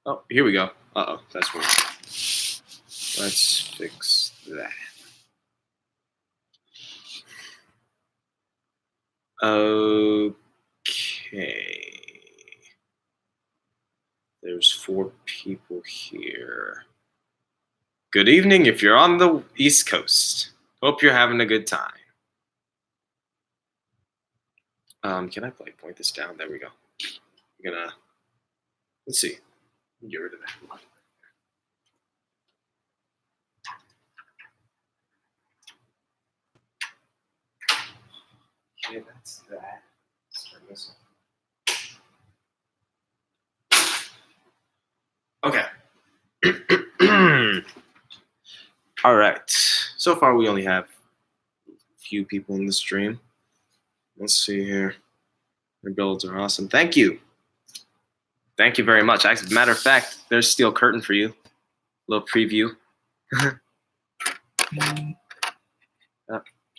Oh, here we go. Uh-oh, that's weird. Let's fix that. Okay. There's 4 people here. Good evening if you're on the East Coast. Hope you're having a good time. Can I point this down? There we go. I'm gonna, let's see. Get rid of that. Okay, that's that. Let's turn this on. Okay. All right. So far, we only have a few people in the stream. Let's see here. Your builds are awesome. Thank you. Thank you very much. As a matter of fact, there's Steel Curtain for you. A little preview.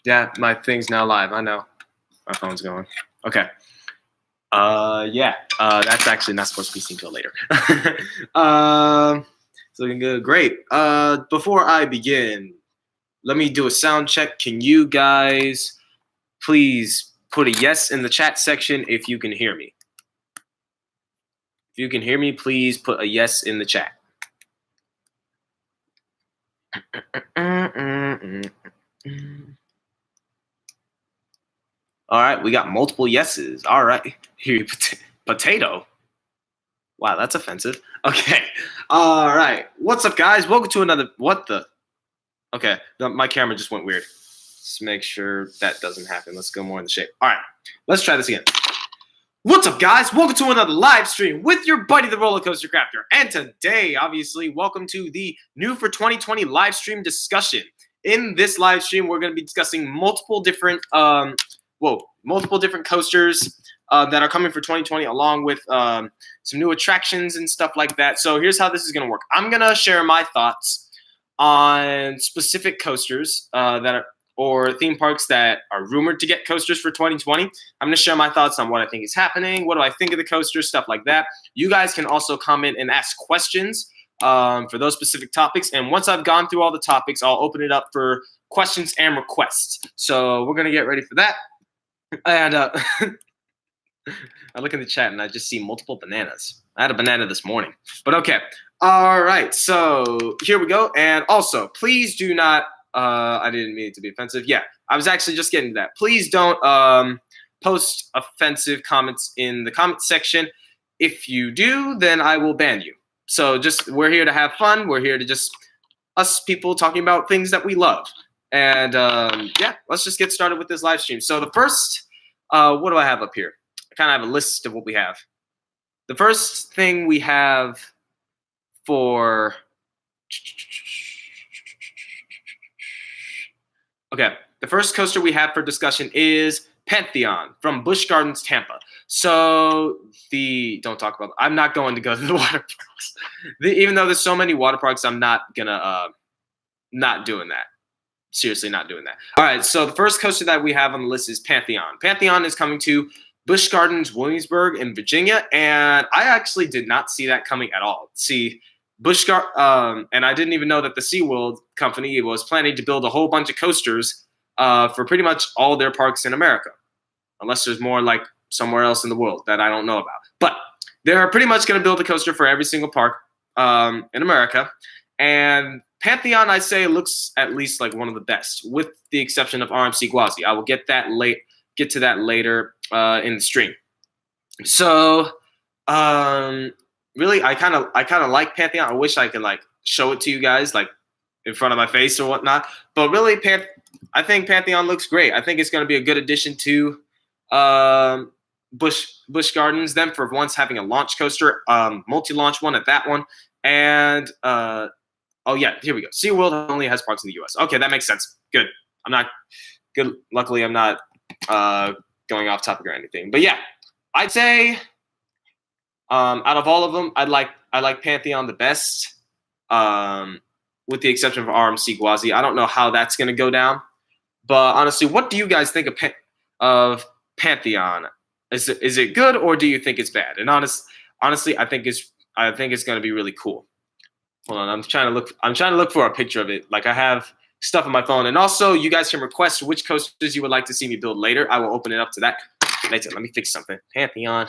Yeah, my thing's now live. I know. My phone's going. Okay. Yeah. That's actually not supposed to be seen till later. It's looking good. Great. Before I begin, let me do a sound check. Can you guys please put a yes in the chat section if you can hear me? If you can hear me, please put a yes in the chat. All right, we got multiple yeses. All right, here, potato. Wow, that's offensive. Okay. All right. What's up, guys? Welcome to another. What the? Okay, my camera just went weird. Let's make sure that doesn't happen. Let's go more in the shape. All right, let's try this again. What's up, guys? Welcome to another live stream with your buddy, the Roller Coaster Crafter. And today, obviously, welcome to the new for 2020 live stream discussion. In this live stream, we're going to be discussing multiple different coasters that are coming for 2020, along with some new attractions and stuff like that. So here's how this is going to work. I'm going to share my thoughts on specific coasters or theme parks that are rumored to get coasters for 2020. I'm going to share my thoughts on what I think is happening, what do I think of the coasters, stuff like that. You guys can also comment and ask questions for those specific topics. And once I've gone through all the topics, I'll open it up for questions and requests. So we're going to get ready for that. And I look in the chat and I just see multiple bananas. I had a banana this morning, but okay. All right, so here we go. And also, please do not, I didn't mean it to be offensive. Yeah, I was actually just getting to that. Please don't post offensive comments in the comment section. If you do, then I will ban you. So we're here to have fun. We're here to just us people talking about things that we love. And yeah, let's just get started with this live stream. So the first, what do I have up here? I kind of have a list of what we have. The first thing we have for, okay, the first coaster we have for discussion is Pantheon from Busch Gardens, Tampa. So don't talk about, I'm not going to go to the water parks. Even though there's so many water parks, I'm not gonna, not doing that. Seriously, not doing that. All right, so the first coaster that we have on the list is Pantheon. Pantheon is coming to Busch Gardens, Williamsburg in Virginia, and I actually did not see that coming at all. See, and I didn't even know that the SeaWorld company was planning to build a whole bunch of coasters for pretty much all their parks in America, unless there's more like somewhere else in the world that I don't know about. But they're pretty much going to build a coaster for every single park in America, and Pantheon, I say, looks at least like one of the best, with the exception of RMC Gwazi. I will get to that later in the stream. So, really, I kind of like Pantheon. I wish I could like show it to you guys like in front of my face or whatnot. But really, I think Pantheon looks great. I think it's going to be a good addition to Busch Gardens. Them for once having a launch coaster, multi-launch one at that one, and oh yeah, here we go. SeaWorld only has parks in the U.S. Okay, that makes sense. Good. Luckily, I'm not going off topic or anything. But yeah, I'd say out of all of them, I like Pantheon the best, with the exception of RMC Gwazi. I don't know how that's going to go down, but honestly, what do you guys think of Pantheon? Is it good, or do you think it's bad? And honestly, I think I think it's gonna be really cool. Hold on, I'm trying to look for a picture of it. Like I have stuff on my phone, and also you guys can request which coasters you would like to see me build later. I will open it up to that later. Let me fix something. Pantheon.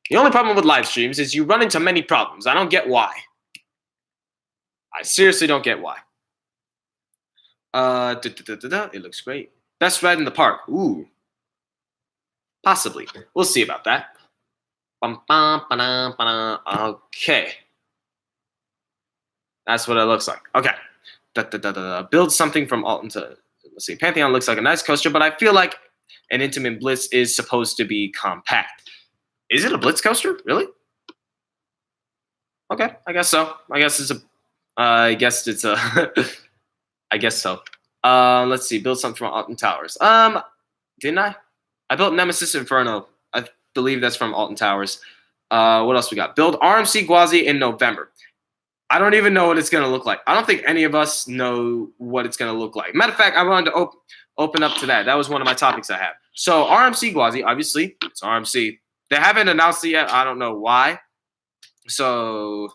The only problem with live streams is you run into many problems. I don't get why. I seriously don't get why. It looks great. Best ride in the park. Ooh. Possibly. We'll see about that. Okay. That's what it looks like. Okay. Build something from Alton to, let's see. Pantheon looks like a nice coaster, but I feel like an Intamin Blitz is supposed to be compact. Is it a Blitz coaster? Really? Okay, I guess so. I guess it's a. I guess it's a. I guess so. Let's see. Build something from Alton Towers. Didn't I? I built Nemesis Inferno. I believe that's from Alton Towers. What else we got? Build RMC Gwazi in November. I don't even know what it's gonna look like. I don't think any of us know what it's gonna look like. Matter of fact, I wanted to open up to that. That was one of my topics I have. So RMC Gwazi, obviously, it's RMC. They haven't announced it yet. I don't know why. So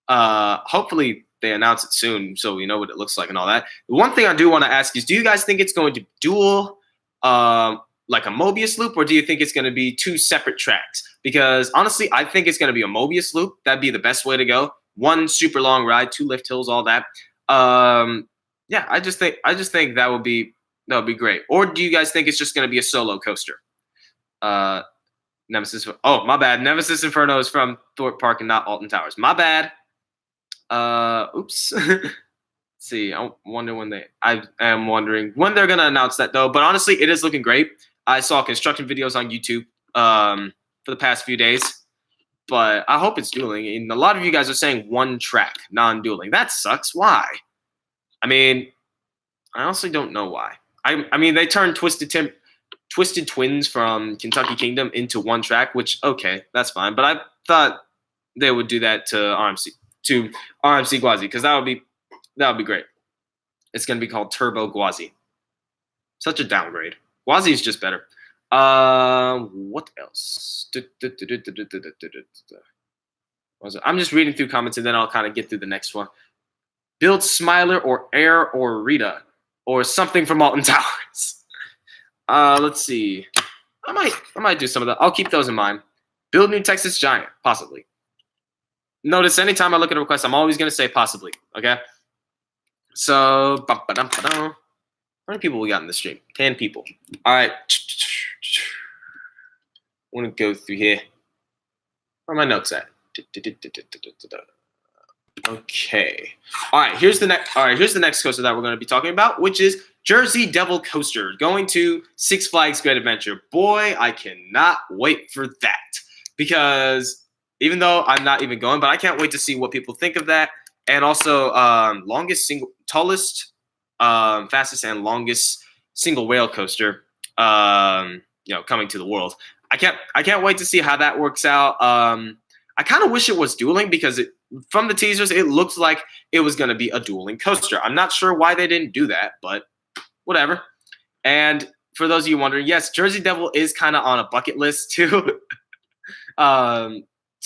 hopefully they announce it soon so we know what it looks like and all that. The one thing I do want to ask is, do you guys think it's going to dual like a Mobius loop, or do you think it's going to be two separate tracks? Because honestly, I think it's going to be a Mobius loop. That'd be the best way to go. One super long ride, 2 lift hills, all that. Yeah, I just think that would be great. Or do you guys think it's just going to be a solo coaster? Nemesis. Oh, my bad. Nemesis Inferno is from Thorpe Park and not Alton Towers. My bad. Oops. Let's see. I am wondering when they're gonna announce that though. But honestly, it is looking great. I saw construction videos on YouTube for the past few days. But I hope it's dueling. And a lot of you guys are saying one track, non-dueling. That sucks. Why? I mean, I honestly don't know why. I mean, they turned Twisted Twins from Kentucky Kingdom into one track, which, okay, that's fine. But I thought they would do that to RMC Gwazi, because that would be great. It's gonna be called Turbo Gwazi. Such a downgrade. Gwazi is just better. What else? I'm just reading through comments and then I'll kind of get through the next one. Build Smiler or Air or Rita or something from Alton Towers. Let's see. I might do some of that. I'll keep those in mind. Build New Texas Giant, possibly. Notice anytime I look at a request, I'm always going to say possibly, okay? So, how many people we got in the stream? 10 people. All right. I want to go through here. Where are my notes at? Okay. All right. Here's the next coaster that we're going to be talking about, which is Jersey Devil Coaster, going to Six Flags Great Adventure. Boy, I cannot wait for that, because even though I'm not even going, but I can't wait to see what people think of that. And also, tallest, fastest, and longest single rail coaster, coming to the world. I can't wait to see how that works out. I kind of wish it was dueling, because from the teasers, it looks like it was going to be a dueling coaster. I'm not sure why they didn't do that, but whatever. And for those of you wondering, yes, Jersey Devil is kind of on a bucket list too.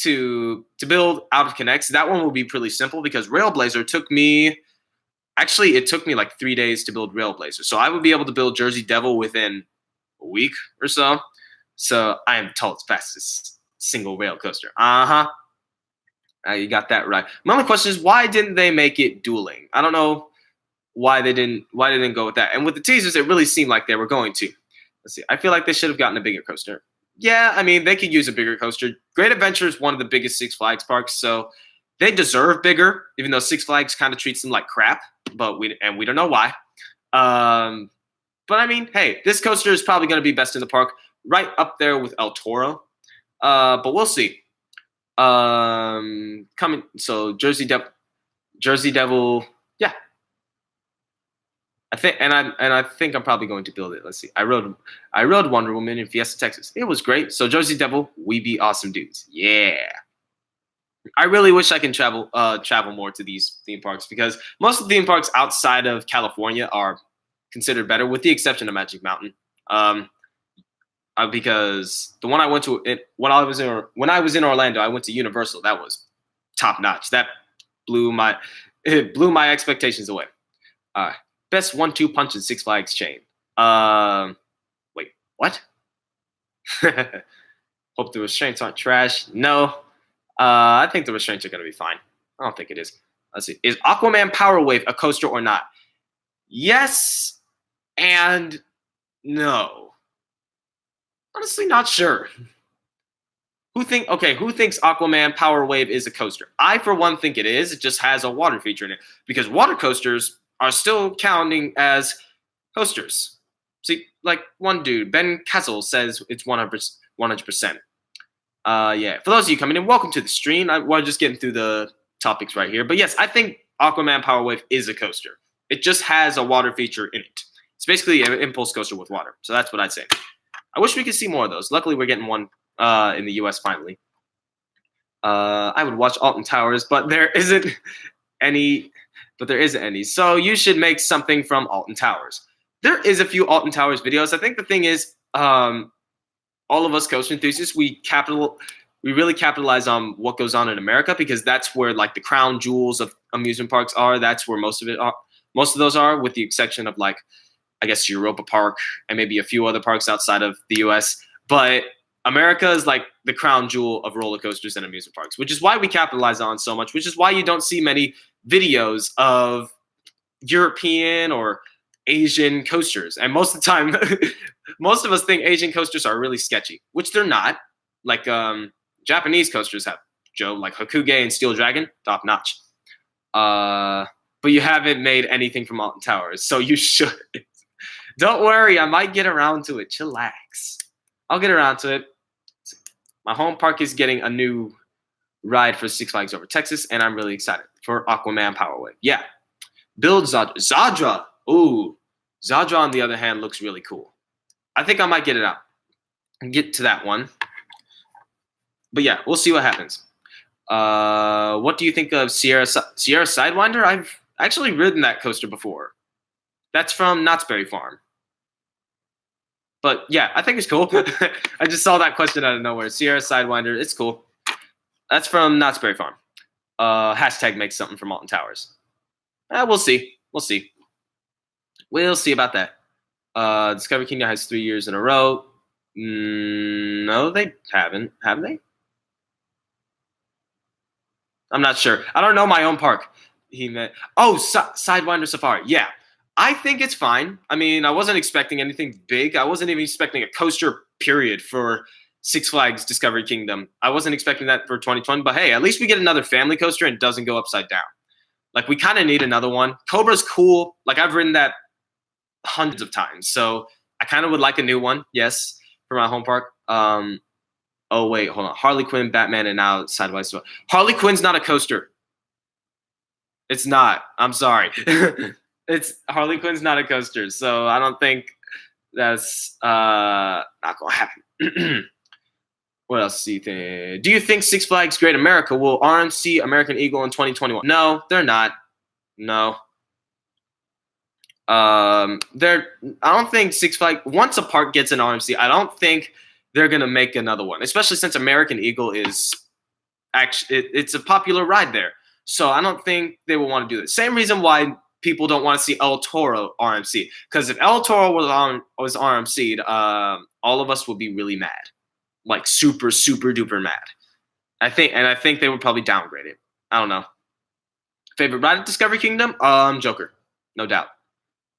To build out of Connects. That one will be pretty simple, because Railblazer took me like 3 days to build Railblazer. So I would be able to build Jersey Devil within a week or so. So I am the tallest, fastest single rail coaster. You got that right. My only question is, why didn't they make it dueling? I don't know why they didn't go with that. And with the teasers, it really seemed like they were going to. Let's see. I feel like they should have gotten a bigger coaster. Yeah, I mean, they could use a bigger coaster. Great Adventure is one of the biggest Six Flags parks, so they deserve bigger, even though Six Flags kind of treats them like crap, but we don't know why. But I mean, hey, this coaster is probably going to be best in the park, right up there with El Toro. But we'll see. So Jersey Devil, yeah. I think I'm probably going to build it. Let's see. I rode Wonder Woman in Fiesta, Texas. It was great. So Jersey Devil, we be awesome dudes. Yeah. I really wish I can travel more to these theme parks, because most of the theme parks outside of California are considered better, with the exception of Magic Mountain. Because the one I went to when I was in Orlando, I went to Universal. That was top notch. That blew my expectations away. Best 1-2 punch in Six Flags chain. Wait, what? Hope the restraints aren't trash. No. I think the restraints are going to be fine. I don't think it is. Let's see. Is Aquaman Power Wave a coaster or not? Yes and no. Honestly, not sure. Who thinks Aquaman Power Wave is a coaster? I, for one, think it is. It just has a water feature in it because water coasters are still counting as coasters. See, like one dude, Ben Kessel, says it's 100%. Yeah, for those of you coming in, welcome to the stream. We're just getting through the topics right here. But yes, I think Aquaman Power Wave is a coaster. It just has a water feature in it. It's basically an impulse coaster with water. So that's what I'd say. I wish we could see more of those. Luckily, we're getting one in the U.S. finally. I would watch Alton Towers, but there isn't any. So you should make something from Alton Towers. There is a few Alton Towers videos. I think the thing is, all of us coaster enthusiasts, we really capitalize on what goes on in America because that's where like the crown jewels of amusement parks are. That's where most of those are, with the exception of like, I guess, Europa Park and maybe a few other parks outside of the U.S. But America is like the crown jewel of roller coasters and amusement parks, which is why we capitalize on so much, which is why you don't see many videos of European or Asian coasters. And most of the time, most of us think Asian coasters are really sketchy, which they're not. Like Japanese coasters have, Joe, like Hakuge and Steel Dragon, top notch. But you haven't made anything from Alton Towers, so you should. Don't worry, I might get around to it. Chillax. I'll get around to it. My home park is getting a new ride for Six Flags Over Texas, and I'm really excited for Aquaman Power Wave. Yeah. Build Zadra. Zadra. Ooh. Zadra, on the other hand, looks really cool. I think I might get it out and get to that one. But yeah, we'll see what happens. What do you think of Sierra Sidewinder? I've actually ridden that coaster before. That's from Knott's Berry Farm. But yeah, I think it's cool. I just saw that question out of nowhere. Sierra Sidewinder, it's cool. That's from Knott's Berry Farm. Hashtag make something from Alton Towers. We'll see. We'll see. We'll see about that. Discovery Kingdom has 3 years in a row. No, they haven't. Have they? I'm not sure. I don't know my own park. Sidewinder Safari. Yeah. I think it's fine. I mean, I wasn't expecting anything big. I wasn't even expecting a coaster, period, for Six Flags Discovery Kingdom. I wasn't expecting that for 2020. But hey, at least we get another family coaster and it doesn't go upside down. Like, we kind of need another one. Cobra's cool. Like, I've ridden that hundreds of times. So I kind of would like a new one, yes, for my home park. Oh, wait, hold on. Harley Quinn, Batman, and now Sideways. Harley Quinn's not a coaster. It's not. I'm sorry. Harley Quinn's not a coaster, so I don't think that's not going to happen. What else do you think? Do you think Six Flags Great America will RMC American Eagle in 2021? No, they're not. No. I don't think Six Flags, once a park gets an RMC, I don't think they're going to make another one, especially since American Eagle is actually, it's a popular ride there. So I don't think they will want to do it. Same reason why people don't want to see El Toro RMC. Because if El Toro was RMC'd, all of us would be really mad. Like super, super duper mad. I think they would probably downgrade it. I don't know. Favorite ride at Discovery Kingdom? Joker. No doubt.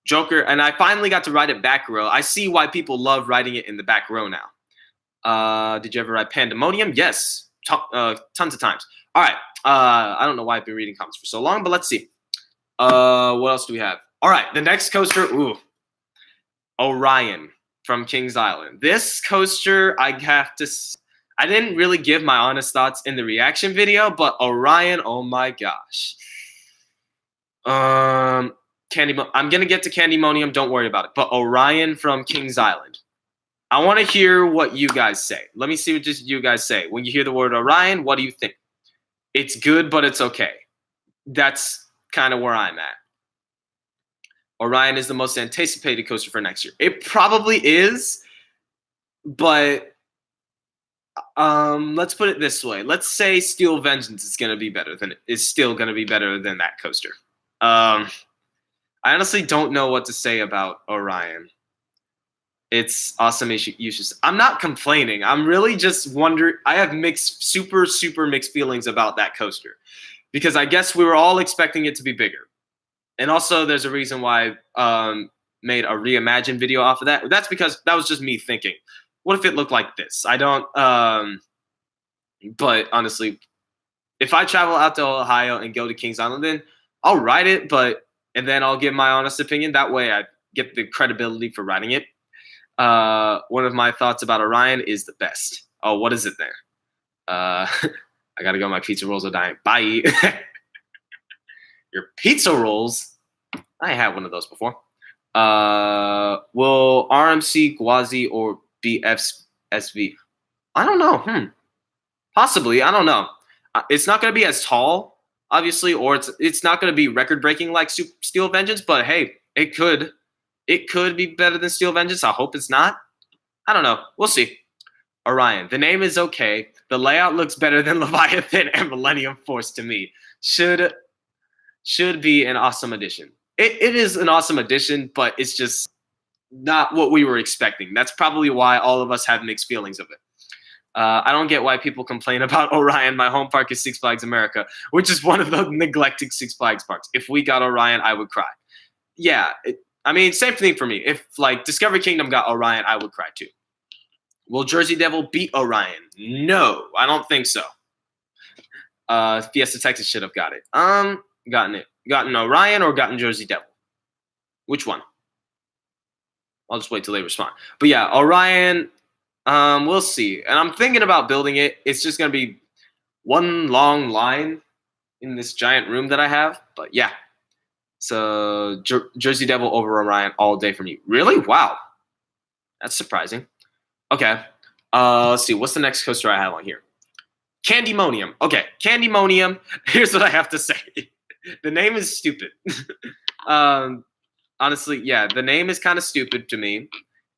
Joker, and I finally got to ride it back row. I see why people love riding it in the back row now. Did you ever ride Pandemonium? Yes. Tons of times. All right. I don't know why I've been reading comments for so long, but let's see. What else do we have? All right. The next coaster. Ooh. Orion from Kings Island. This coaster, I didn't really give my honest thoughts in the reaction video, but Orion, oh my gosh. I'm going to get to Candymonium. Don't worry about it. But Orion from Kings Island. I want to hear what you guys say. Let me see what just you guys say. When you hear the word Orion, what do you think? It's good, but it's okay. That's kind of where I'm at. Orion is the most anticipated coaster for next year. It probably is, but Let's put it this way. Let's say Steel Vengeance is still gonna be better than that coaster. I honestly don't know what to say about Orion. It's awesome. I'm not complaining. I'm really just wondering. I have super mixed feelings about that coaster because I guess we were all expecting it to be bigger, and also there's a reason why I made a reimagined video off of that. That's because that was just me thinking, what if it looked like this? I don't. But honestly, if I travel out to Ohio and go to Kings Island, then I'll ride it, and then I'll give my honest opinion. That way, I get the credibility for riding it. One of my thoughts about Orion is the best. Oh, what is it there? I gotta go. My pizza rolls are dying. Bye. Your pizza rolls? I had one of those before. Will RMC, Gwazi, or BFSV? I don't know. Possibly. I don't know. It's not gonna be as tall, obviously, or it's not gonna be record breaking like Steel Vengeance. But hey, it could. It could be better than Steel Vengeance. I hope it's not. I don't know. We'll see. Orion. The name is okay. The layout looks better than Leviathan and Millennium Force to me. Should be an awesome addition. It is an awesome addition, but it's just not what we were expecting. That's probably why all of us have mixed feelings of it. I don't get why people complain about Orion. My home park is Six Flags America, which is one of the neglected Six Flags parks. If we got Orion, I would cry. Yeah, same thing for me. If like Discovery Kingdom got Orion, I would cry too. Will Jersey Devil beat Orion? No, I don't think so. Fiesta Texas should have got it. Gotten Orion or gotten Jersey Devil? Which one? I'll just wait till they respond. But yeah, Orion, we'll see. And I'm thinking about building it. It's just gonna be one long line in this giant room that I have. But yeah. So Jersey Devil over Orion all day for me. Really? Wow. That's surprising. Okay. Let's see. What's the next coaster I have on here? Candymonium. Okay. Candymonium. Here's what I have to say. The name is stupid. Honestly, yeah. The name is kind of stupid to me.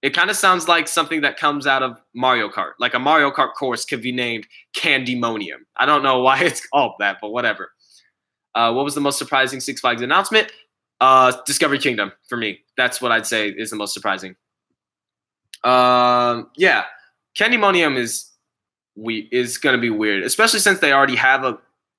It kind of sounds like something that comes out of Mario Kart. Like a Mario Kart course could be named Candymonium. I don't know why it's called that, but whatever. What was the most surprising Six Flags announcement? Discovery Kingdom for me. That's what I'd say is the most surprising. Yeah, Candymonium is going to be weird, especially since they already have a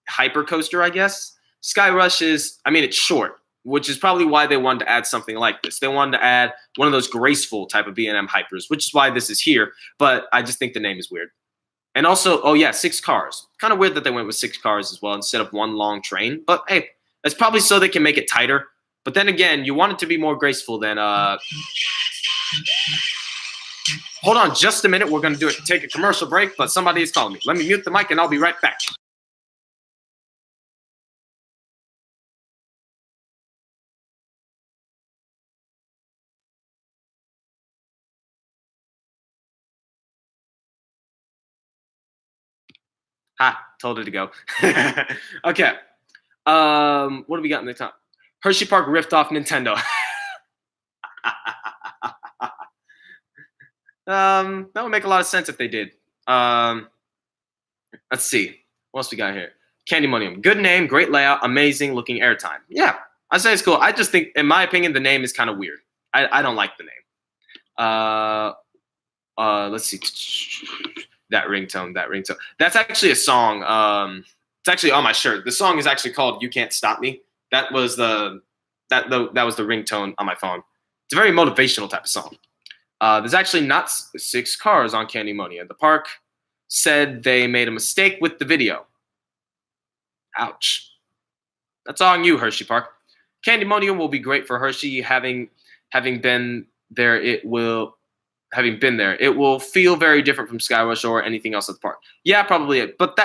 hyper coaster, I guess. Sky Rush it's short, which is probably why they wanted to add something like this. They wanted to add one of those graceful type of B&M hypers, which is why this is here. But I just think the name is weird. And also, 6 cars. Kind of weird that they went with 6 cars as well instead of one long train. But hey, that's probably so they can make it tighter. But then again, you want it to be more graceful than Hold on just a minute. We're going to take a commercial break, but somebody is calling me. Let me mute the mic and I'll be right back. Told it to go. Okay. What do we got in the top? Hershey Park ripped off Nintendo. That would make a lot of sense if they did. Let's see. What else we got here? Candymonium. Good name, great layout, amazing looking airtime. Yeah, I say it's cool. I just think, in my opinion, the name is kind of weird. I don't like the name. Let's see. That ringtone. That's actually a song. It's actually on my shirt. The song is actually called "You Can't Stop Me." That was the ringtone on my phone. It's a very motivational type of song. There's actually not 6 cars on Candymonium. The park said they made a mistake with the video. Ouch. That's on you, Hershey Park. Candymonium will be great for Hershey. Having been there, it will feel very different from Skyrush or anything else at the park. Yeah, probably. But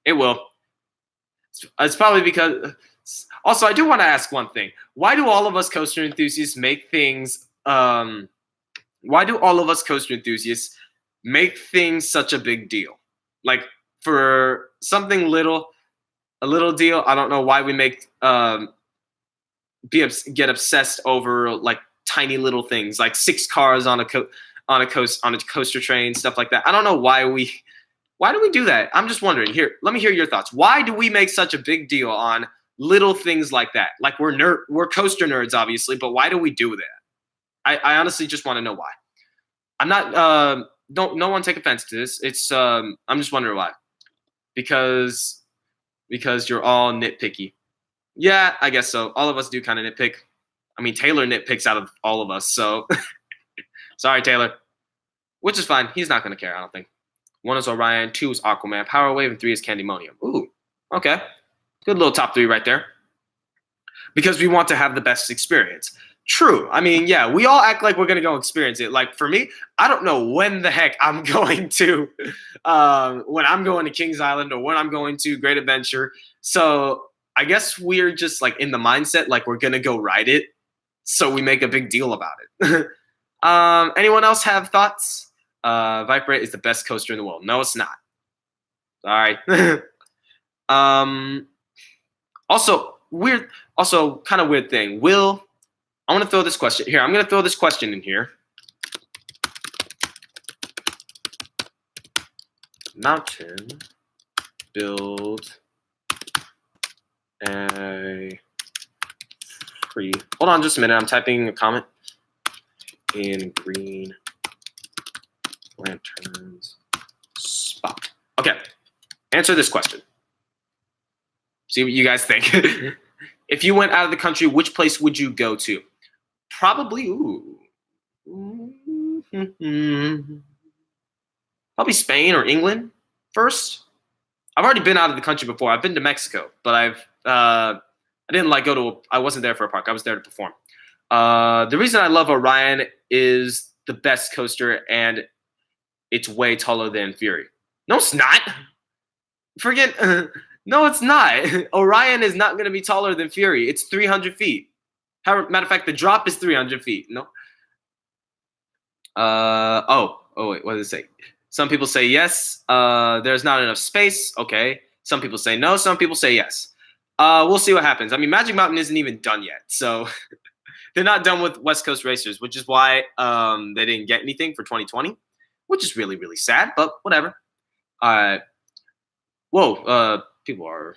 it will. It's probably because. Also, I do want to ask one thing. Why do all of us coaster enthusiasts make things? Why do all of us coaster enthusiasts make things such a big deal? Like for something a little deal. I don't know why we make get obsessed over like tiny little things, like 6 cars on on a coaster train, stuff like that. I don't know why do we do that? I'm just wondering. Here, let me hear your thoughts. Why do we make such a big deal on little things like that? Like we're coaster nerds, obviously, but why do we do that? I honestly just want to know why. I'm not. No one take offense to this. It's. I'm just wondering why. Because you're all nitpicky. Yeah, I guess so. All of us do kind of nitpick. I mean, Taylor nitpicks out of all of us, so sorry, Taylor. Which is fine. He's not going to care, I don't think. 1 is Orion, 2 is Aquaman, Power Wave, and 3 is Candymonium. Ooh, okay. Good little top 3 right there. Because we want to have the best experience. True. I mean, yeah, we all act like we're going to go experience it. Like, for me, I don't know when the heck I'm going to, when I'm going to Kings Island or when I'm going to Great Adventure. So I guess we're just, like, in the mindset, like, we're going to go ride it. So we make a big deal about it. Anyone else have thoughts? Viper is the best coaster in the world. No, it's not. All right. Also, kind of weird thing. I want to throw this question here. I'm going to throw this question in here. Mountain build a free. Hold on just a minute. I'm typing a comment in Green Lantern's spot. Okay. Answer this question. See what you guys think. If you went out of the country, which place would you go to? Probably, probably Spain or England first. I've already been out of the country before. I've been to Mexico, but I didn't I wasn't there for a park. I was there to perform. The reason I love Orion is the best coaster, and it's way taller than Fury. No, it's not. No, it's not. Orion is not going to be taller than Fury. It's 300 feet. Matter of fact, the drop is 300 feet. No. Wait, what did it say? Some people say yes. There's not enough space. Okay. Some people say no. Some people say yes. We'll see what happens. I mean, Magic Mountain isn't even done yet. So they're not done with West Coast Racers, which is why they didn't get anything for 2020, which is really, really sad, but whatever. People are.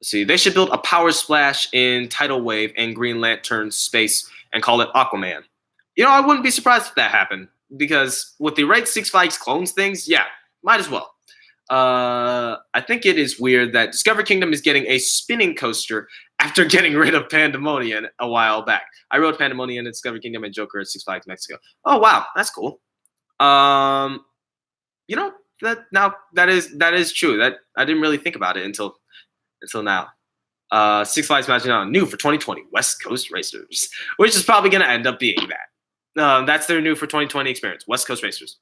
Let's see, they should build a power splash in Tidal Wave and Green Lantern space and call it Aquaman. You know, I wouldn't be surprised if that happened because with the right Six Flags clones things, yeah, might as well. I think it is weird that Discover Kingdom is getting a spinning coaster after getting rid of Pandemonium a while back. I rode Pandemonium at Discover Kingdom and Joker at Six Flags Mexico. Oh wow, that's cool. You know that is true. That I didn't really think about it until now. Six Flags Magic Mountain new for 2020 West Coast Racers, which is probably going to end up being that. That's their new for 2020 experience, West Coast Racers.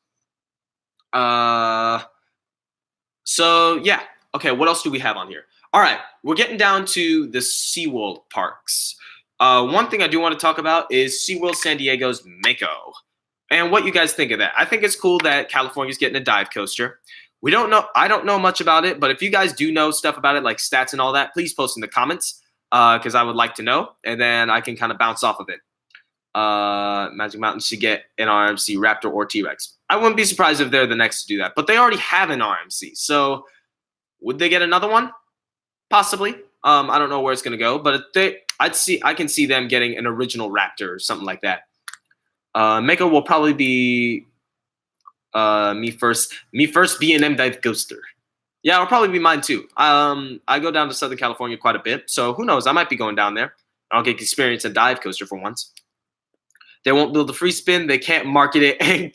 So yeah, okay. What else do we have on here? All right, we're getting down to the SeaWorld parks. One thing I do want to talk about is SeaWorld San Diego's Mako, and what you guys think of that. I think it's cool that California's getting a dive coaster. We don't know. I don't know much about it, but if you guys do know stuff about it, like stats and all that, please post in the comments because I would like to know, and then I can kind of bounce off of it. Magic Mountain should get an RMC Raptor or T-Rex. I wouldn't be surprised if they're the next to do that, but they already have an RMC, so would they get another one? Possibly. I don't know where it's gonna go, but I can see them getting an original Raptor or something like that. Mako will probably be me first B&M Dive Coaster. Yeah, it'll probably be mine too. I go down to Southern California quite a bit, so who knows? I might be going down there. I'll get to experience a dive coaster for once. They won't build a free spin. They can't market it and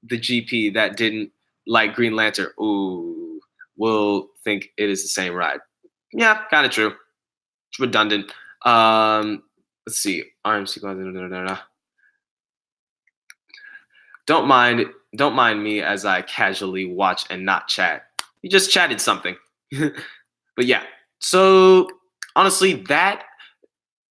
the GP that didn't like Green Lantern. Ooh, will think it is the same ride. Yeah, kind of true. It's redundant. Let's see. RMC. Don't mind me as I casually watch and not chat. You just chatted something. But yeah. So honestly, that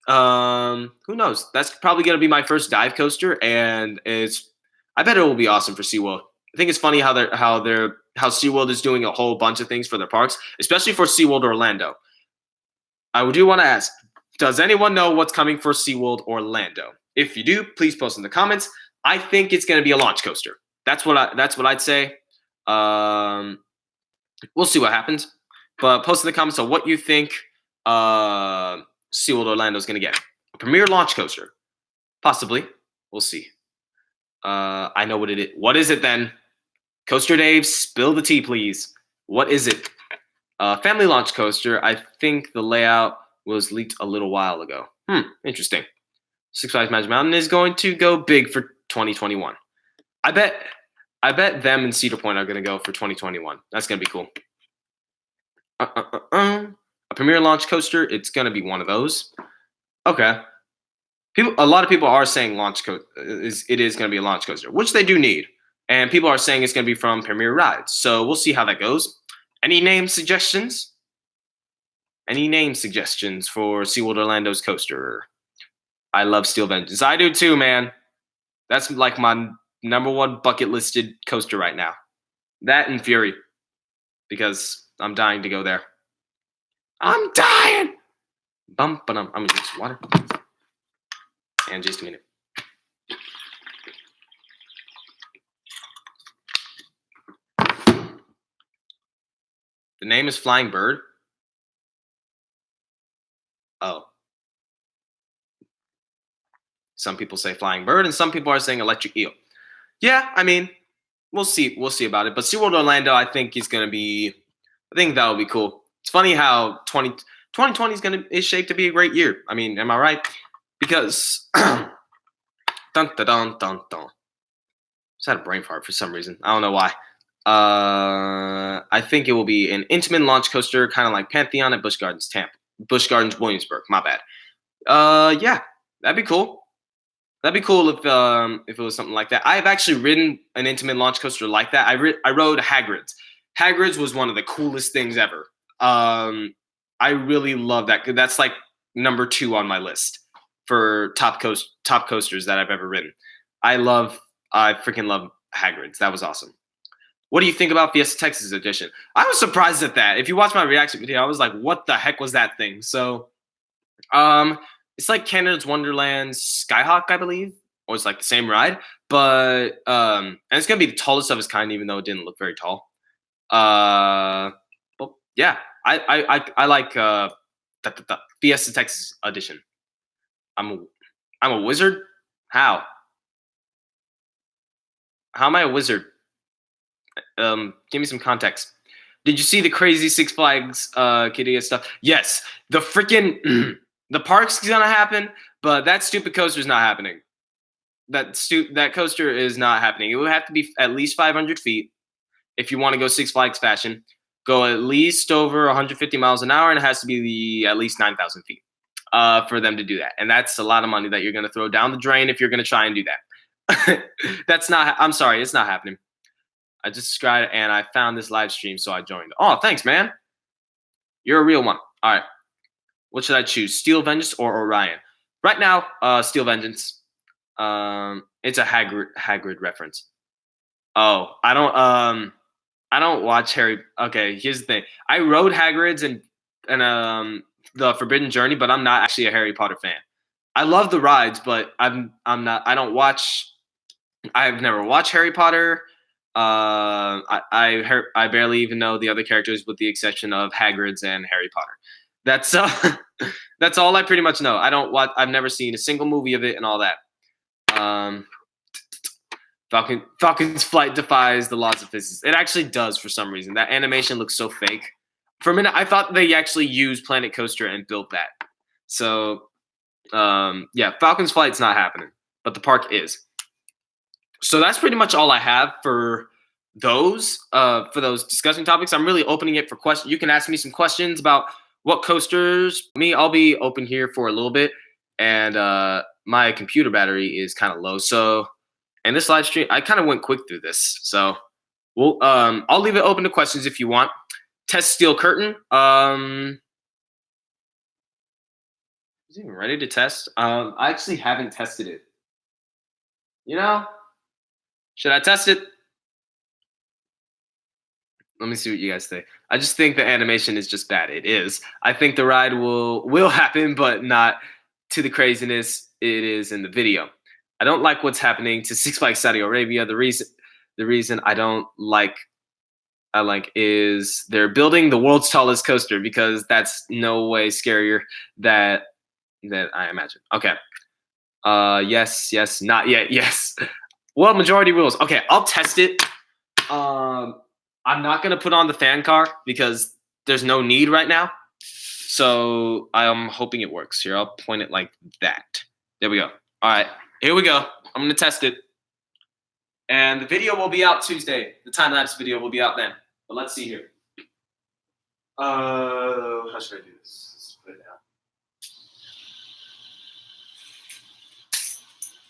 who knows? That's probably gonna be my first dive coaster, and I bet it will be awesome for SeaWorld. I think it's funny how SeaWorld is doing a whole bunch of things for their parks, especially for SeaWorld Orlando. I do want to ask, Does anyone know what's coming for SeaWorld Orlando? If you do, please post in the comments. I think it's going to be a launch coaster. That's what I'd say. We'll see what happens. But post in the comments on what you think SeaWorld Orlando is going to get. A premier launch coaster. Possibly. We'll see. I know what it is. What is it then? Coaster Dave, spill the tea, please. What is it? Family launch coaster. I think the layout was leaked a little while ago. Interesting. Six Flags Magic Mountain is going to go big for 2021. I bet them and Cedar Point are going to go for 2021. That's going to be cool. A premier launch coaster. It's going to be one of those. Okay. A lot of people are saying it is going to be a launch coaster, which they do need. And people are saying it's going to be from Premier Rides. So we'll see how that goes. Any name suggestions? Any name suggestions for SeaWorld Orlando's coaster? I love Steel Vengeance. I do too, man. That's like my number one bucket listed coaster right now. That and Fury. Because I'm dying to go there. I'm dying! I'm going to drink some water. And just a minute. The name is Flying Bird. Oh. Some people say Flying Bird, and some people are saying Electric Eel. Yeah, I mean, we'll see. We'll see about it. But SeaWorld Orlando, I think I think that'll be cool. It's funny how 2020 is shaped to be a great year. I mean, am I right? Because dun dun dun dun dun. Just had a brain fart for some reason. I don't know why. I think it will be an Intamin launch coaster, kind of like Pantheon at Busch Gardens Williamsburg. My bad. Yeah, that'd be cool. That'd be cool if it was something like that. I've actually ridden an Intamin launch coaster like that. I rode Hagrid's. Hagrid's was one of the coolest things ever. I really love that. That's like number 2 on my list for top coasters that I've ever ridden. I freaking love Hagrid's. That was awesome. What do you think about Fiesta Texas Edition? I was surprised at that. If you watch my reaction video, I was like, what the heck was that thing? So, it's like Canada's Wonderland Skyhawk, I believe. Or it's like the same ride. But, and it's going to be the tallest of its kind, even though it didn't look very tall. Well, yeah, I like the Fiesta Texas Edition. I'm a wizard? How? How am I a wizard? Give me some context. Did you see the crazy Six Flags Qiddiya stuff? Yes. The freaking the park's gonna happen, but that stupid coaster's not happening. That coaster is not happening. It would have to be at least 500 feet if you want to go Six Flags fashion. Go at least over 150 miles an hour, and it has to be at least 9,000 feet for them to do that. And that's a lot of money that you're going to throw down the drain if you're going to try and do that. I'm sorry, it's not happening. I just subscribed and I found this live stream, so I joined. Oh, thanks, man. You're a real one. All right. What should I choose? Steel Vengeance or Orion? Right now, Steel Vengeance. It's a Hagrid reference. Oh, I don't watch Harry. Okay, here's the thing. I rode Hagrid's and the Forbidden Journey, but I'm not actually a Harry Potter fan. I love the rides, but I'm not. I don't watch. I've never watched Harry Potter. I barely even know the other characters, with the exception of Hagrid's and Harry Potter. That's that's all I pretty much know. I've never seen a single movie of it and all that. Falcon's flight defies the laws of physics. It actually does for some reason. That animation looks so fake. For a minute, I thought they actually used Planet Coaster and built that. So, yeah, Falcon's flight's not happening, but the park is. So that's pretty much all I have for those discussion topics. I'm really opening it for questions. You can ask me some questions about what coasters. I'll be open here for a little bit, and my computer battery is kind of low. So, and this live stream, I kind of went quick through this. So, I'll leave it open to questions if you want. Test Steel Curtain. Is it even ready to test? I actually haven't tested it. Should I test it? Let me see what you guys think. I just think the animation is just bad. It is. I think the ride will happen, but not to the craziness it is in the video. I don't like what's happening to Six Flags Saudi Arabia. The reason I like is they're building the world's tallest coaster because that's no way scarier that I imagine. Okay. Yes, not yet. Yes. Well, majority rules. Okay, I'll test it. I'm not gonna put on the fan car because there's no need right now. So I'm hoping it works. Here, I'll point it like that. There we go. All right, here we go. I'm gonna test it, and the video will be out Tuesday. The time lapse video will be out then. But let's see here. How should I do this? Let's put it out.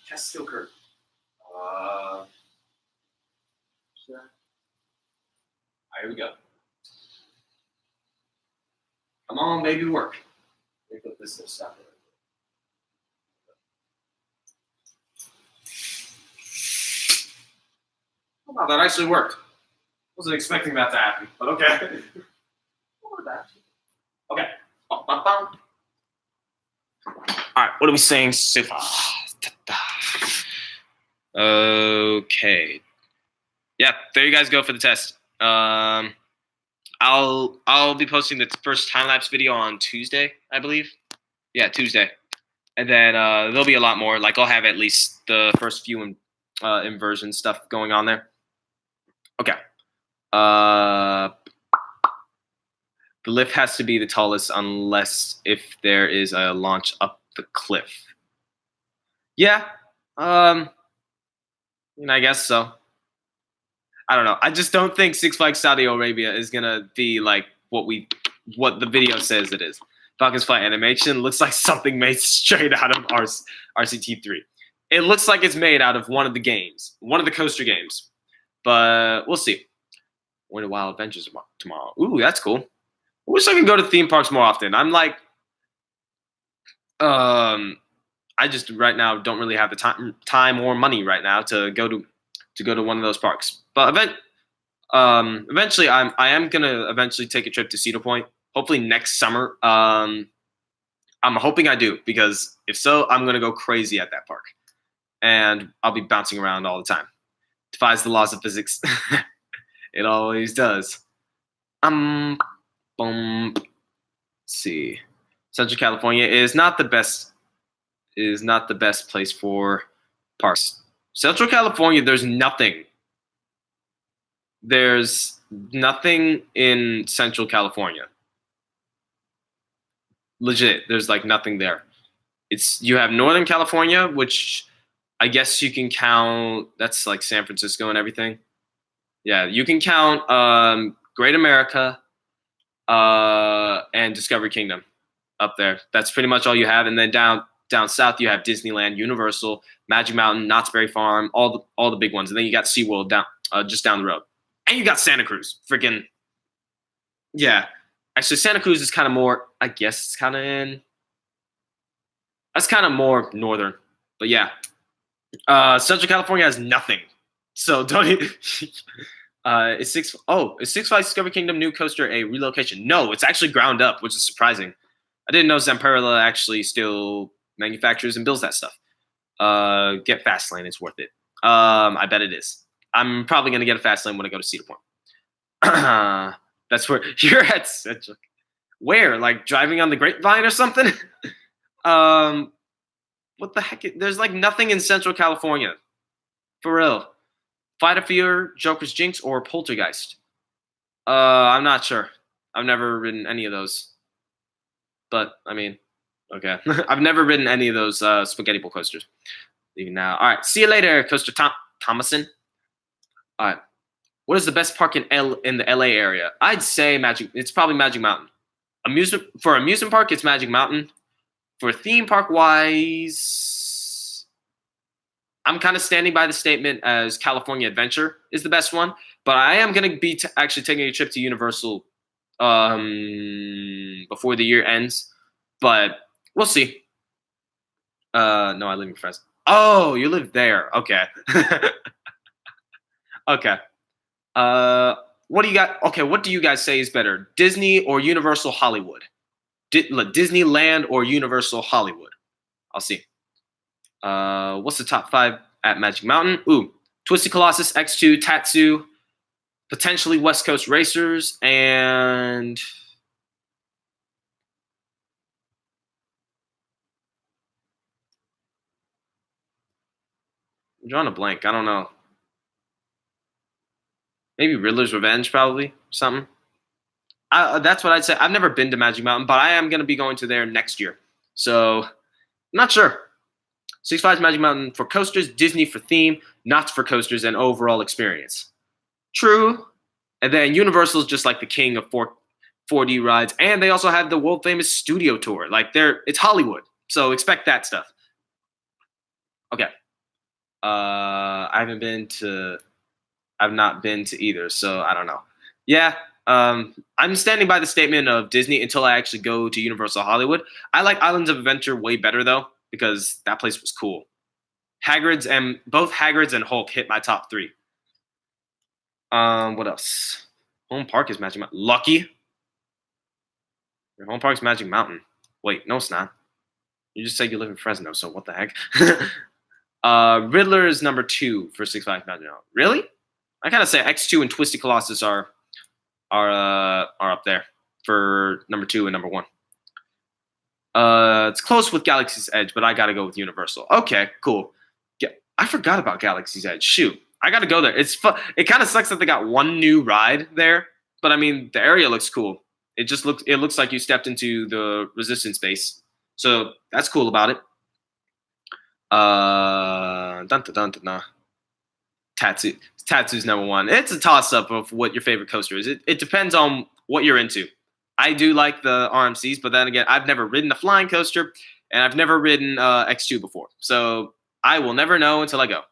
Test still curve. Here we go. Come on, baby, work. Let me put this stuff in. Oh, wow, that actually worked. Wasn't expecting that to happen, but okay. Okay. All right, what are we saying so far? Okay. Yeah, there you guys go for the test. I'll be posting the first time lapse video on Tuesday, I believe. Yeah, Tuesday, and then there'll be a lot more. Like I'll have at least the first few inversion stuff going on there. Okay. The lift has to be the tallest unless if there is a launch up the cliff. Yeah. I guess so. I don't know. I just don't think Six Flags Saudi Arabia is gonna be like what the video says it is. Falcon's Flight animation looks like something made straight out of RCT3. It looks like it's made out of one of the games, one of the coaster games. But we'll see. Winter Wild Adventures tomorrow. Ooh, that's cool. I wish I could go to theme parks more often. I'm like, I just right now don't really have the time or money right now to go to one of those parks. But eventually, I am gonna eventually take a trip to Cedar Point. Hopefully next summer. I'm hoping I do because if so, I'm gonna go crazy at that park, and I'll be bouncing around all the time. Defies the laws of physics. It always does. Let's see. Central California is not the best place for parks. Central California, there's nothing. There's nothing in Central California. Legit, there's like nothing there. You have Northern California, which I guess you can count. That's like San Francisco and everything. Yeah, you can count Great America and Discovery Kingdom up there. That's pretty much all you have. And then down south, you have Disneyland, Universal, Magic Mountain, Knott's Berry Farm, all the big ones. And then you got SeaWorld just down the road. And you got Santa Cruz. Freaking, yeah. Actually, Santa Cruz is kind of more, I guess it's kind of that's kind of more northern. But yeah. Central California has nothing. So don't is Six Flags Discovery Kingdom new coaster a relocation? No, it's actually ground up, which is surprising. I didn't know Zamperla actually still manufactures and builds that stuff. Get Fastlane, it's worth it. I bet it is. I'm probably gonna get a Fastlane when I go to Cedar Point. That's where you're at. Central. Where? Like driving on the Grapevine or something? What the heck? There's like nothing in Central California. For real. Flight of Fear, Joker's Jinx, or Poltergeist? I'm not sure. I've never ridden any of those. But, I mean, okay. I've never ridden any of those Spaghetti Bowl coasters. Even now. All right. See you later, Coaster Thomason. All right. What is the best park in the LA area? I'd say it's probably Magic Mountain. For amusement park, it's Magic Mountain. For theme park wise, I'm kind of standing by the statement as California Adventure is the best one. But I am going to be actually taking a trip to Universal before the year ends. But we'll see. No, I live in Fresno. Oh, you live there. Okay. Okay. what do you got? Okay, what do you guys say is better, Disney or Universal Hollywood? Disneyland or Universal Hollywood? I'll see. What's the top 5 at Magic Mountain? Ooh, Twisted Colossus, X2, Tatsu, potentially West Coast Racers, and I'm drawing a blank. I don't know. Maybe Riddler's Revenge, probably something. That's what I'd say. I've never been to Magic Mountain, but I am going to be going to there next year. So, not sure. Six Flags Magic Mountain for coasters, Disney for theme, not for coasters and overall experience. True. And then Universal's just like the king of 4D rides, and they also have the world famous studio tour. Like it's Hollywood, so expect that stuff. Okay. I've not been to either, so I don't know. Yeah, I'm standing by the statement of Disney until I actually go to Universal Hollywood. I like Islands of Adventure way better though, because that place was cool. Both Hagrid's and Hulk hit my top 3. What else? Home Park is Magic Mountain. Lucky. Your home park's Magic Mountain. Wait, no, it's not. You just said you live in Fresno, so what the heck? Riddler is number 2 for Six Flags Magic Mountain. Really? I kind of say X2 and Twisted Colossus are up there for number 2 and number 1. It's close with Galaxy's Edge, but I gotta go with Universal. Okay, cool. Yeah, I forgot about Galaxy's Edge. Shoot, I gotta go there. It's fun. It kind of sucks that they got one new ride there, but I mean the area looks cool. It looks like you stepped into the Resistance base, so that's cool about it. Tatsu's number 1. It's a toss up of what your favorite coaster is. It depends on what you're into. I do like the RMCs, but then again, I've never ridden a flying coaster, and I've never ridden X2 before. So I will never know until I go.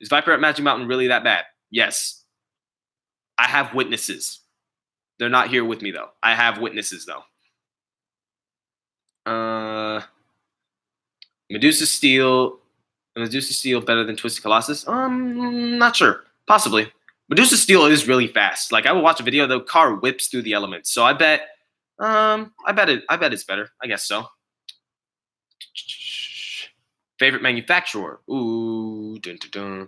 Is Viper at Magic Mountain really that bad? Yes. I have witnesses. They're not here with me, though. I have witnesses, though. Medusa Steel better than Twisted Colossus? Not sure. Possibly. Medusa Steel is really fast. Like I will watch a video, the car whips through the elements. So I bet it's better. I guess so. Favorite manufacturer? Ooh, dun, dun, dun.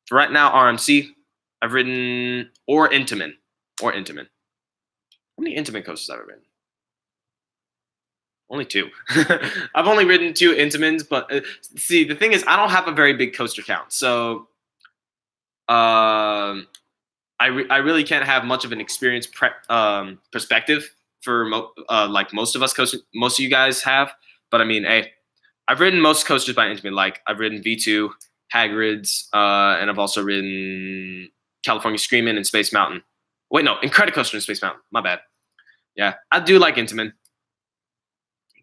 For right now, RMC. I've ridden Intamin. How many Intamin coasters have I ridden? Only 2. I've only ridden 2 Intamins, but see, the thing is, I don't have a very big coaster count, so I really can't have much of an experience perspective for like most of you guys have. But I mean, hey, I've ridden most coasters by Intamin. Like I've ridden V2, Hagrid's, and I've also ridden California Screamin' and Space Mountain. Wait, no, Incredicoaster and Space Mountain. My bad. Yeah, I do like Intamin.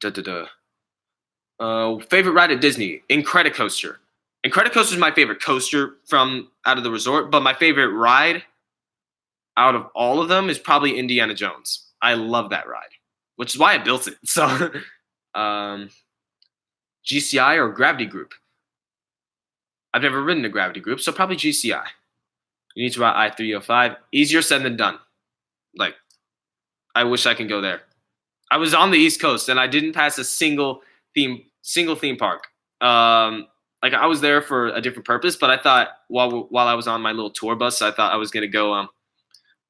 Favorite ride at Disney? Incredicoaster. Incredicoaster is my favorite coaster from out of the resort, but my favorite ride out of all of them is probably Indiana Jones. I love that ride, which is why I built it. So, GCI or Gravity Group? I've never ridden a Gravity Group, so probably GCI. You need to ride I-305. Easier said than done. Like, I wish I can go there. I was on the East Coast and I didn't pass a single theme park. Like I was there for a different purpose, but I thought while I was on my little tour bus, I thought I was gonna go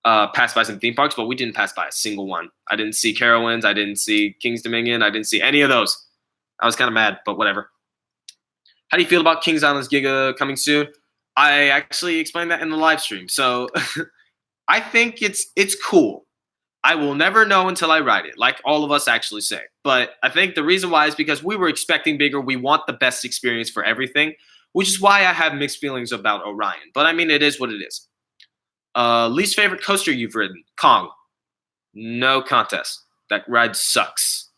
pass by some theme parks, but we didn't pass by a single one. I didn't see Carowinds, I didn't see King's Dominion, I didn't see any of those. I was kind of mad, but whatever. How do you feel about Kings Island's Giga coming soon? I actually explained that in the live stream, so I think it's cool. I will never know until I ride it, like all of us actually say. But I think the reason why is because we were expecting bigger. We want the best experience for everything, which is why I have mixed feelings about Orion. But I mean, it is what it is. Least favorite coaster you've ridden? Kong. No contest. That ride sucks.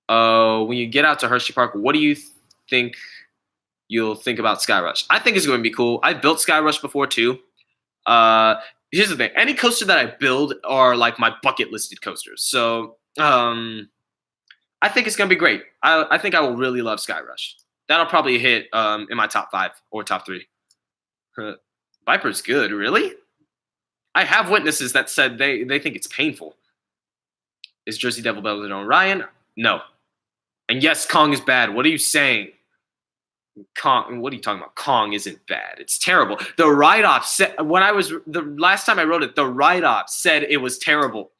When you get out to Hershey Park, what do you think you'll think about Skyrush? I think it's going to be cool. I've built Skyrush before too. Here's the thing. Any coaster that I build are like my bucket listed coasters. So I think it's going to be great. I think I will really love Skyrush. That'll probably hit in my top 5 or top 3. Viper's good. Really? I have witnesses that said they think it's painful. Is Jersey Devil better than Orion? No. And yes, Kong is bad. What are you saying? Kong, what are you talking about? Kong isn't bad. It's terrible. The write-off said the last time I wrote it, the write-off said it was terrible.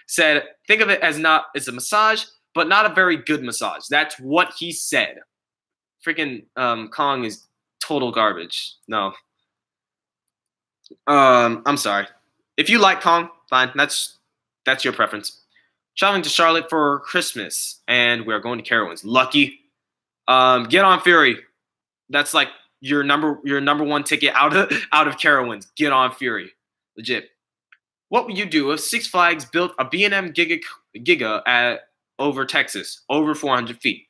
Said think of it as not as a massage, but not a very good massage. That's what he said. Freaking Kong is total garbage. No. I'm sorry. If you like Kong, fine. That's your preference. Traveling to Charlotte for Christmas, and we're going to Carowinds. Lucky. Get on Fury. That's like your number one ticket out of Carowinds. Get on Fury. Legit. What would you do if Six Flags built a B&M Giga at over Texas, over 400 feet?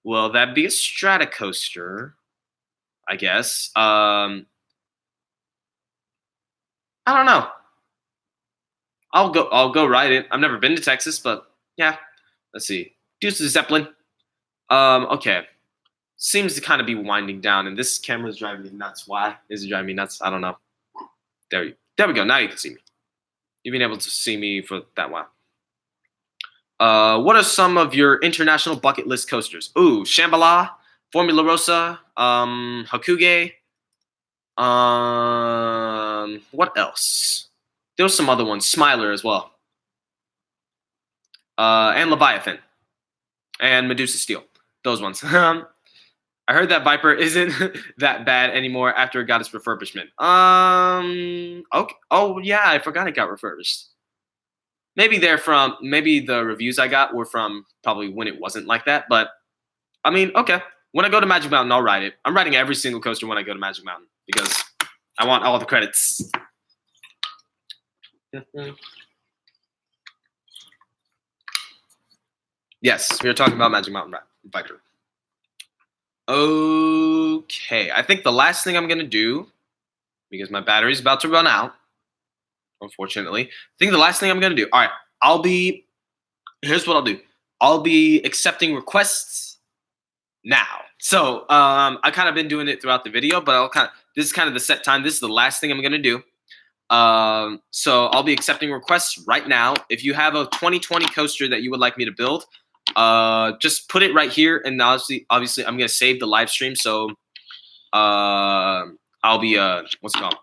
Well, that'd be a Stratocoaster, I guess. I don't know. I'll go ride it. I've never been to Texas, but yeah. Let's see. Deuces Zeppelin. Okay. Seems to kind of be winding down, and this camera's driving me nuts. Why is it driving me nuts? I don't know. There we go. Now you can see me. You've been able to see me for that while. What are some of your international bucket list coasters? Ooh, Shambhala, Formula Rosa, Hakuge. What else? There was some other ones. Smiler as well. And Leviathan. And Medusa Steel. Those ones. I heard that Viper isn't that bad anymore after it got its refurbishment. Okay. Oh yeah, I forgot it got refurbished. Maybe the reviews I got were from probably when it wasn't like that. But I mean, okay. When I go to Magic Mountain, I'll ride it. I'm riding every single coaster when I go to Magic Mountain because I want all the credits. Yes, we were talking about Magic Mountain Viper. Okay, I think the last thing I'm going to do, because my battery's about to run out, unfortunately, I think the last thing I'm going to do, all right, here's what I'll do. I'll be accepting requests now. So I kind of been doing it throughout the video, but this is kind of the set time. This is the last thing I'm going to do. So I'll be accepting requests right now. If you have a 2020 coaster that you would like me to build, just put it right here, and obviously I'm gonna save the live stream, so I'll be what's it called?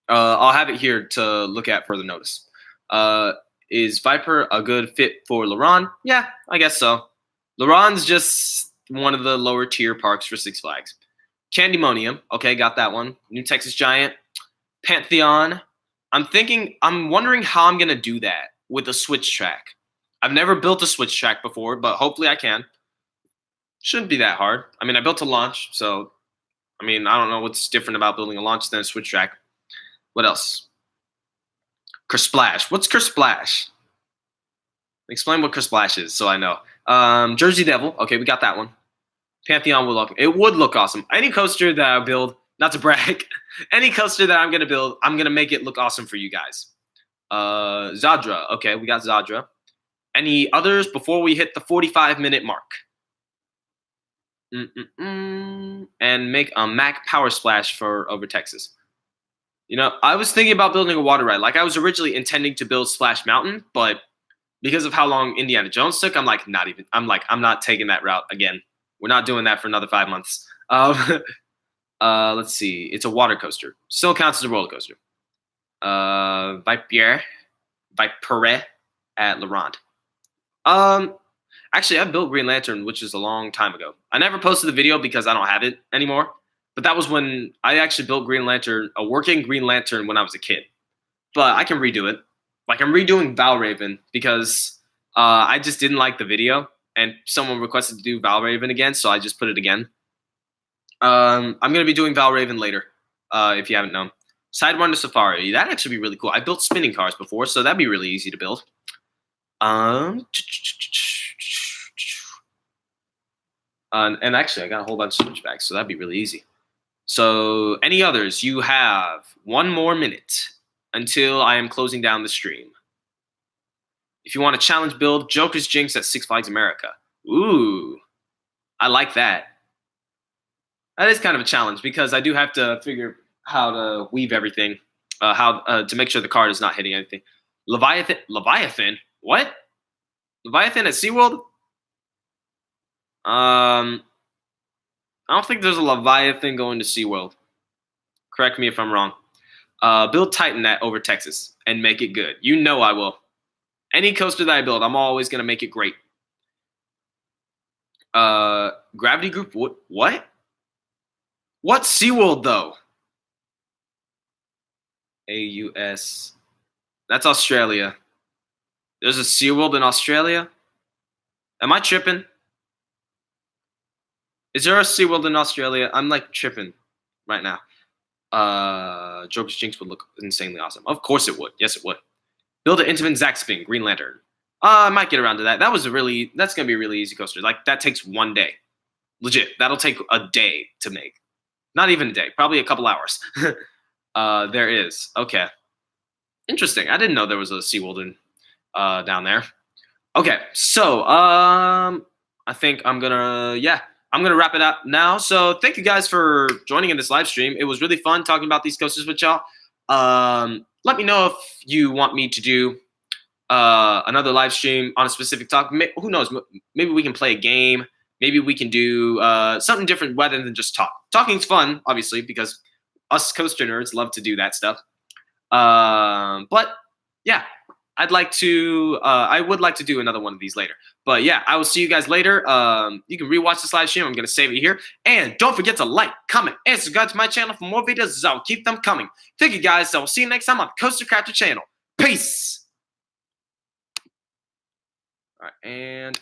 I'll have it here to look at further notice. Is Viper a good fit for Luron? Yeah, I guess so. Luron's just one of the lower tier parks for Six Flags. Candymonium, okay, got that one. New Texas Giant, Pantheon. I'm wondering how I'm gonna do that with a switch track. I've never built a switch track before, but hopefully I can. Shouldn't be that hard. I mean, I built a launch, so I mean, I don't know what's different about building a launch than a switch track. What else? Kersplash. What's Kersplash? Explain what Kersplash is, so I know. Jersey Devil. Okay, we got that one. Pantheon would look awesome. Any coaster that I build, not to brag, any coaster that I'm gonna build, I'm gonna make it look awesome for you guys. Zadra. Okay, we got Zadra. Any others before we hit the 45-minute mark? And make a Mack Power Splash for over Texas. You know, I was thinking about building a water ride. Like, I was originally intending to build Splash Mountain, but because of how long Indiana Jones took, I'm not taking that route again. We're not doing that for another 5 months. Let's see. It's a water coaster. Still counts as a roller coaster. Viper at Laurent. Actually, I built Green Lantern, which is a long time ago. I never posted the video because I don't have it anymore. But that was when I actually built Green Lantern, a working Green Lantern when I was a kid. But I can redo it. Like, I'm redoing Valraven because I just didn't like the video. And someone requested to do Valraven again, so I just put it again. I'm going to be doing Valraven later, if you haven't known. Sidewinder Safari. That'd actually be really cool. I built spinning cars before, so that'd be really easy to build. And actually, I got a whole bunch of switchbacks, so that'd be really easy. So, any others? You have 1 more minute until I am closing down the stream. If you want a challenge build, Joker's Jinx at Six Flags America. Ooh, I like that. That is kind of a challenge because I do have to figure how to weave everything. to make sure the card is not hitting anything. Leviathan. What? Leviathan at SeaWorld? I don't think there's a Leviathan going to SeaWorld. Correct me if I'm wrong. Build Titan that over Texas and make it good. You know I will. Any coaster that I build, I'm always going to make it great. Gravity Group, what? What's SeaWorld, though? AUS. That's Australia. There's a SeaWorld in Australia? Am I tripping? Is there a SeaWorld in Australia? I'm like tripping right now. Joker's Jinx would look insanely awesome. Of course it would. Yes, it would. Build an Intamin Zack Spin, Green Lantern. I might get around to that. That's gonna be a really easy coaster. Like that takes 1 day. Legit. That'll take a day to make. Not even a day, probably a couple hours. There is. Okay. Interesting. I didn't know there was a SeaWorld down there. Okay, so I think I'm gonna wrap it up now. So thank you guys for joining in this live stream. It was really fun talking about these coasters with y'all. Let me know if you want me to do another live stream on a specific topic. Who knows? Maybe we can play a game. Maybe we can do something different rather than just talk. Talking's fun, obviously, because us coaster nerds love to do that stuff. But yeah, I would like to do another one of these later. But yeah, I will see you guys later. You can rewatch this live stream. I'm going to save it here. And don't forget to like, comment, and subscribe to my channel for more videos as I'll keep them coming. Thank you guys. I will see you next time on Coaster Crafter channel. Peace. All right, and